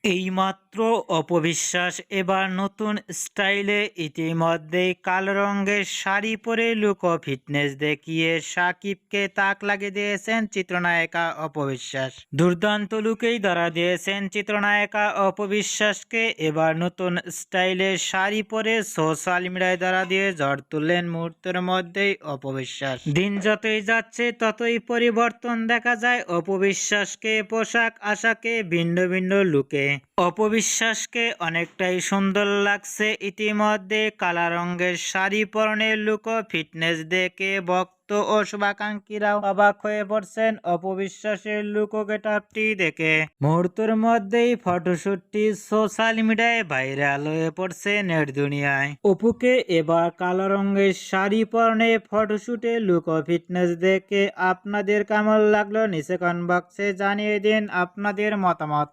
এইমাত্র অপবিশ্বাস এবার নতুন স্টাইলে ইতিমধ্যেই কালো রঙের শাড়ি পরে লুক ও ফিটনেস দেখিয়ে সাকিবকে তাক লাগিয়ে দিয়েছেন চিত্রনায়িকা অপবিশ্বাস। দুর্দান্ত লুকেই ধরা দিয়েছেন চিত্রনায়িকা অপবিশ্বাসকে। এবার নতুন স্টাইলে শাড়ি পরে সোশ্যাল মিডিয়ায় ধরা দিয়ে ঝড় তুললেন মুহূর্তের মধ্যেই অপবিশ্বাস। দিন যতই যাচ্ছে ততই পরিবর্তন দেখা যায় অপবিশ্বাসকে, পোশাক আশাকে, ভিন্ন ভিন্ন লুকে। অপবিশ্বাসকে অনেকটাই সুন্দর লাগছে। ইতিমধ্যে কালা রঙের শাড়ি পরনের লুক ও ফিটনেস দেখে ভক্ত ও শুভাকাঙ্ক্ষীরাও অবাক হয়ে পড়ছেন অপবিশ্বাসের লুক ও গেটআপটি দেখে। মুহূর্তের মধ্যেই ফটোশুটটি সোশ্যাল মিডিয়ায় ভাইরাল হয়ে পড়ছে নেট দুনিয়ায়। অপুকে এবার কালো রঙের শাড়ি পরনে ফটোশুটে লুক ও ফিটনেস দেখে আপনাদের কেমন লাগলো নিচে কমেন্ট বক্সে জানিয়ে দিন আপনাদের মতামত।